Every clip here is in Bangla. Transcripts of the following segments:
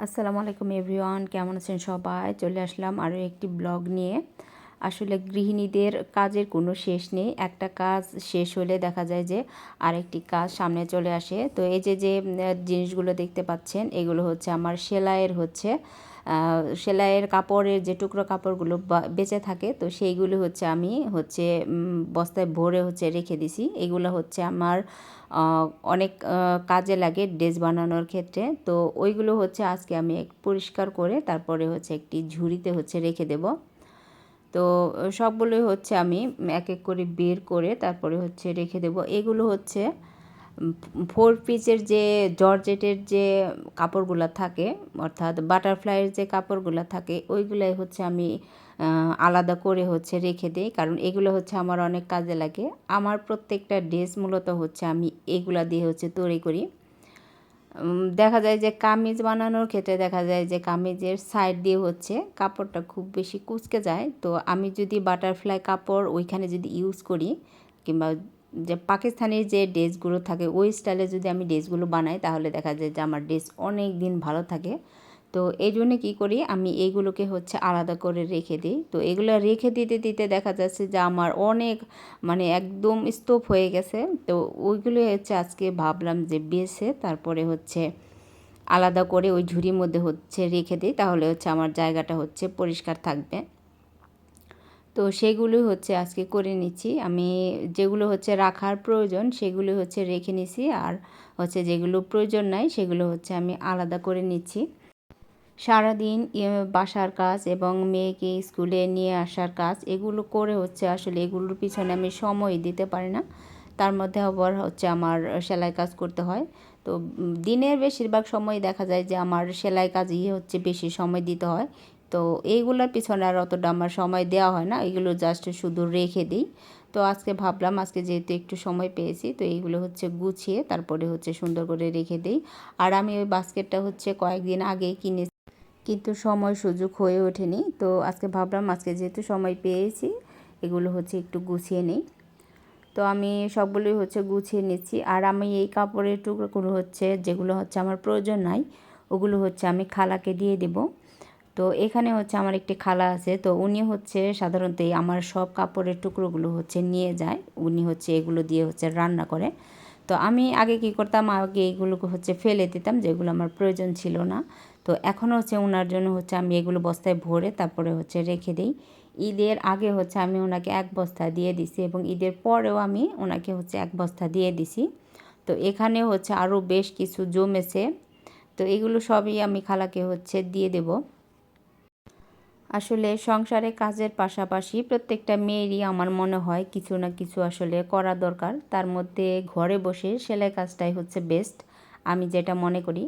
আসসালামু আলাইকুম এভরিওয়ান, কেমন আছেন সবাই? চলে আসলাম আরও একটি ব্লগ নিয়ে। আসলে গৃহিণীদের কাজের কোনো শেষ নেই। একটা কাজ শেষ হলে দেখা যায় যে আরেকটি কাজ সামনে চলে আসে। তো এই যে জিনিসগুলো দেখতে পাচ্ছেন, এগুলো হচ্ছে আমার সেলাইয়ের কাপড়ের যে টুকরো কাপড়গুলো বেঁচে থাকে, তো সেইগুলো হচ্ছে আমি বস্তায় ভরে রেখে দিছি। এগুলো হচ্ছে আমার অনেক কাজে লাগে ড্রেস বানানোর ক্ষেত্রে। তো ওইগুলো হচ্ছে আজকে আমি পরিষ্কার করে তারপরে একটি ঝুড়িতে রেখে দেব। তো সবগুলোই আমি এক এক করে বের করে তারপরে রেখে দেব। এগুলো 4 পিসের যে জর্জেটের যে কাপড়গুলো থাকে, অর্থাৎ বাটারফ্লাইয়ের যে কাপড়গুলো থাকে, ওইগুলাই আমি আলাদা করে রেখে দিই, কারণ এগুলো আমার অনেক কাজে লাগে। আমার প্রত্যেকটা ড্রেস মূলত আমি এগুলা দিয়ে তৈরি করি। দেখা যায় যে কামিজ বানানোর ক্ষেত্রে দেখা যায় যে কামিজের সাইড দিয়ে কাপড়টা খুব বেশি কুঁচকে যায়। তো আমি যদি বাটারফ্লাই কাপড় ওইখানে যদি ইউজ করি, কিংবা যে পাকিস্তানের যে ড্রেসগুলো থাকে ওই স্টাইলে যদি আমি ড্রেসগুলো বানাই, তাহলে দেখা যায় যে আমার ড্রেস অনেক দিন ভালো থাকে। তো এই জন্যে কী করি, আমি এইগুলোকে আলাদা করে রেখে দিই। তো এগুলো রেখে দিতে দিতে দেখা যাচ্ছে যে আমার অনেক একদম স্তূপ হয়ে গেছে। তো ওইগুলো আজকে ভাবলাম যে বেছে তারপরে আলাদা করে ওই ঝুড়ির মধ্যে রেখে দিই, তাহলে আমার জায়গাটা পরিষ্কার থাকবে। তো সেগুলো আজকে করে নিচ্ছি। আমি যেগুলো রাখার প্রয়োজন সেগুলো রেখে নিছি, আর যেগুলো প্রয়োজন নাই সেগুলো আমি আলাদা করে নিচ্ছি। সারাদিন বাসার কাজ এবং মেয়েকে স্কুলে নিয়ে আসার কাজ, এগুলো করে আসলে এগুলোর পিছনে আমি সময় দিতে পারি না। তার মধ্যে আবার আমার সেলাই কাজ করতে হয়। তো দিনের বেশিরভাগ সময় দেখা যায় যে আমার সেলাই কাজই বেশি সময় দিতে হয়। তো এইগুলোর পিছনে আর অতটা আমার সময় দেওয়া হয় না, এগুলো জাস্ট শুধু রেখে দিই। তো আজকে ভাবলাম, আজকে যেহেতু একটু সময় পেয়েছি, তো এইগুলো গুছিয়ে তারপরে সুন্দর করে রেখে দিই। আর আমি ওই বাস্কেটটা কয়েকদিন আগেই কিনে, কিন্তু সময় সুযোগ হয়ে ওঠেনি। তো আজকে ভাবলাম, আজকে যেহেতু সময় পেয়েছি, এগুলো একটু গুছিয়ে নিই। তো আমি সবগুলোই গুছিয়ে নিচ্ছি। আর আমি এই কাপড়ের টুকরোগুলো যেগুলো আমার প্রয়োজন নাই, ওগুলো আমি খালাকে দিয়ে দেব। তো এখানে আমার একটি খালা আছে, তো উনি সাধারণত আমার সব কাপড়ের টুকরোগুলো নিয়ে যায়। উনি এগুলো দিয়ে রান্না করে। তো আমি আগে কী করতাম, আগে এগুলোকে ফেলে দিতাম, যেগুলো আমার প্রয়োজন ছিল না। তো এখন ওনার জন্য আমি এগুলো বস্তায় ভরে তারপরে রেখে দিই। ঈদের আগে আমি ওনাকে 1 বস্তা দিয়ে দিছি, এবং ঈদের পরেও আমি ওনাকে 1 বস্তা দিয়ে দিছি। তো এখানে আরও বেশ কিছু জমেছে। তো এগুলো সবই আমি খালাকে দিয়ে দেব। আসলে সংসারে কাজের পাশাপাশি প্রত্যেকটা মেয়েরই আমার মনে হয় কিছু না কিছু আসলে করা দরকার। তার মধ্যে ঘরে বসে সেলাই কাজটাই বেস্ট, আমি যেটা মনে করি।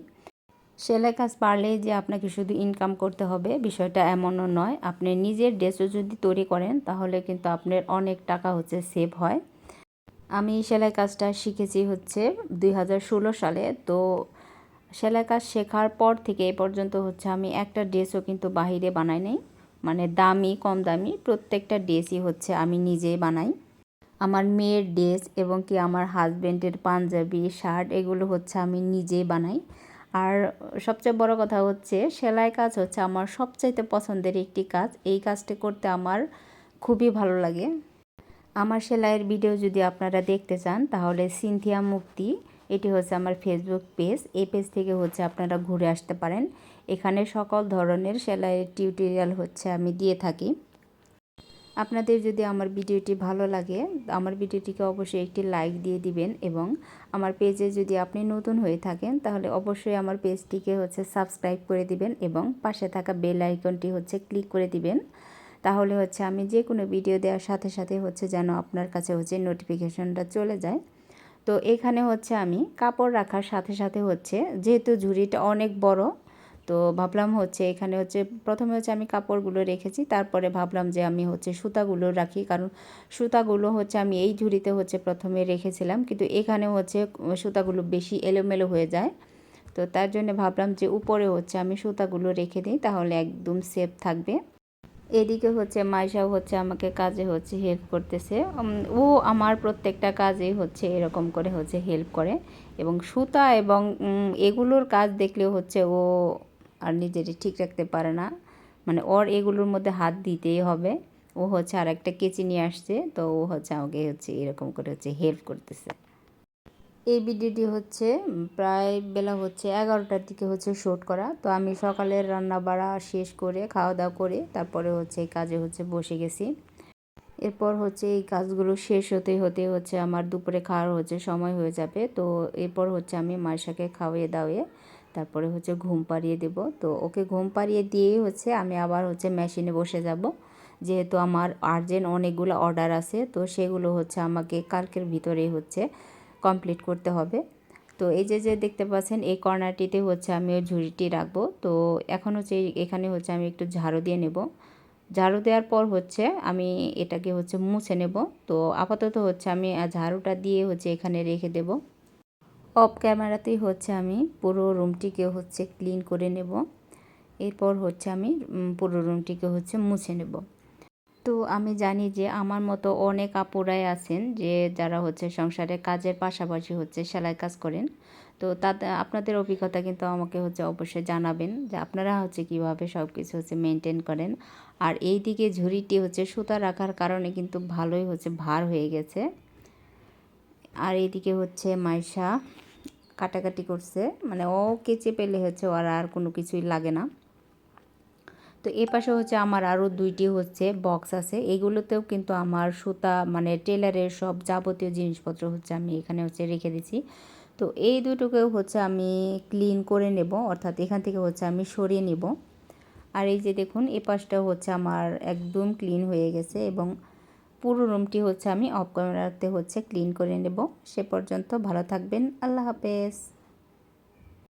সেলাই কাজ পারলেই যে আপনাকে শুধু ইনকাম করতে হবে, বিষয়টা এমনও নয়। আপনি নিজের ড্রেসও যদি তৈরি করেন, তাহলে কিন্তু আপনার অনেক টাকা সেভ হয়। আমি সেলাই কাজটা শিখেছি 2016 সালে। তো সেলাই কাজ শেখার পর থেকে এ পর্যন্ত আমি একটা ড্রেসও কিন্তু বাহিরে বানাই নাই। দামি কম দামি প্রত্যেকটা ড্রেসই আমি নিজেই বানাই। আমার মেয়ের ড্রেস এবং কি আমার হাজব্যান্ডের পাঞ্জাবি, শার্ট, এগুলো আমি নিজেই বানাই। আর সবচেয়ে বড় কথা সেলাই কাজ আমার সবচাইতে পছন্দের একটি কাজ। এই কাজটা করতে আমার খুবই ভালো লাগে। আমার সেলাইয়ের ভিডিও যদি আপনারা দেখতে চান, তাহলে সিনথিয়া মুফতি, এটি আমার ফেসবুক পেজ। এই পেজ থেকে আপনারা ঘুরে আসতে পারেন। এখানে সকল ধরনের সেলাইয়ের টিউটোরিয়াল আমি দিয়ে থাকি। আপনাদের যদি আমার ভিডিওটি ভালো লাগে, আমার ভিডিওটিকে অবশ্যই একটি লাইক দিয়ে দিবেন, এবং আমার পেজে যদি আপনি নতুন হয়ে থাকেন, তাহলে অবশ্যই আমার পেজটিকে সাবস্ক্রাইব করে দিবেন, এবং পাশে থাকা বেল আইকনটি ক্লিক করে দিবেন। তাহলে আমি যে কোনো ভিডিও দেওয়ার সাথে সাথে যেন আপনার কাছে নোটিফিকেশনটা চলে যায়। তো এখানে আমি কাপড় রাখার সাথে সাথে যেহেতু ঝুড়িটা অনেক বড়, তো ভাবলাম এখানে প্রথমে আমি কাপড়গুলো রেখেছি, তারপরে ভাবলাম যে আমি সুতাগুলো রাখি, কারণ সুতাগুলো আমি এই ঝুড়িতে প্রথমে রেখেছিলাম, কিন্তু এখানে সুতাগুলো বেশি এলোমেলো হয়ে যায়। তো তার জন্য ভাবলাম যে উপরে আমি সুতাগুলো রেখে দিই, তাহলে একদম সেফ থাকবে। এদিকে মাইশাও আমাকে কাজে হেল্প করতেছে। ও আমার প্রত্যেকটা কাজেই এরকম করে হেল্প করে, এবং সুতা এবং এগুলোর কাজ দেখলেও ও আর নিজেরই ঠিক রাখতে পারে না, মানে ওর এগুলোর মধ্যে হাত দিতেই হবে। ও হচ্ছে আর একটা কেচি নিয়ে আসছে, তো ও হচ্ছে আমাকে হচ্ছে এরকম করে হচ্ছে হেল্প করতেছে। এই ভিডিওটি হচ্ছে প্রায় বেলা হচ্ছে 11টার দিকে হচ্ছে শ্যুট করা। তো আমি সকালের রান্না বাড়া শেষ করে খাওয়া দাওয়া করে তারপরে হচ্ছে এই কাজে হচ্ছে বসে গেছি। এরপর হচ্ছে এই কাজগুলো শেষ হতে হতে হচ্ছে আমার দুপুরে খাওয়ার হচ্ছে সময় হয়ে যাবে। তো এরপর হচ্ছে আমি মাইশাকে খাওয়িয়ে দাওয়িয়ে তারপরে হচ্ছে ঘুম পাড়িয়ে দেব। তো ওকে ঘুম পাড়িয়ে দিয়েই হচ্ছে আমি আবার হচ্ছে মেশিনে বসে যাব, যেহেতু আমার আর্জেন্ট অনেকগুলো অর্ডার আছে। তো সেগুলো হচ্ছে আমাকে কালকের ভিতরেই হচ্ছে কমপ্লিট করতে হবে। তো এই যে দেখতে পাচ্ছেন এই কর্নারটিতে হচ্ছে আমি ওই ঝুড়িটি রাখবো। তো এখন হচ্ছে এখানে হচ্ছে আমি একটু ঝাড়ু দিয়ে নেব। ঝাড়ু দেওয়ার পর হচ্ছে আমি এটাকে হচ্ছে মুছে নেব। তো আপাতত হচ্ছে আমি ঝাড়ুটা দিয়ে হচ্ছে এখানে রেখে দেব। অফ ক্যামেরাতেই হচ্ছে আমি পুরো রুমটিকে হচ্ছে ক্লিন করে নেব। এরপর হচ্ছে আমি পুরো রুমটিকে হচ্ছে মুছে নেব। তো আমি জানি যে আমার মতো অনেক আপুরাই আছেন যে যারা হচ্ছে সংসারে কাজের পাশাপাশি হচ্ছে সেলাই কাজ করেন। তো তাতে আপনাদের অভিজ্ঞতা কিন্তু আমাকে হচ্ছে অবশ্যই জানাবেন যে আপনারা হচ্ছে কীভাবে সব কিছু হচ্ছে মেনটেন করেন। আর এই দিকে ঝুড়িটি হচ্ছে সুতা রাখার কারণে কিন্তু ভালোই হচ্ছে ভার হয়ে গেছে। আর এইদিকে হচ্ছে মাইশা কাটাকাটি করছে, মানে ও কেচে পেলে হচ্ছে ওর আর কোনো কিছুই লাগে না। তো এ পাশে হচ্ছে আমার আরও 2টি হচ্ছে বক্স আছে, এগুলোতেও কিন্তু আমার সুতা মানে টেলারের সব যাবতীয় জিনিসপত্র হচ্ছে আমি এখানে হচ্ছে রেখে দিছি। তো এই দুটোকেও হচ্ছে আমি ক্লিন করে নেব, অর্থাৎ এখান থেকে হচ্ছে আমি সরিয়ে নেব। আর এই যে দেখুন এ পাশটাও হচ্ছে আমার একদম ক্লিন হয়ে গেছে এবং পুরো রুমটি হচ্ছে আমি অফ ক্যামেরাতে হচ্ছে ক্লিন করে নেব। সে পর্যন্ত ভালো থাকবেন। আল্লাহ হাফেজ।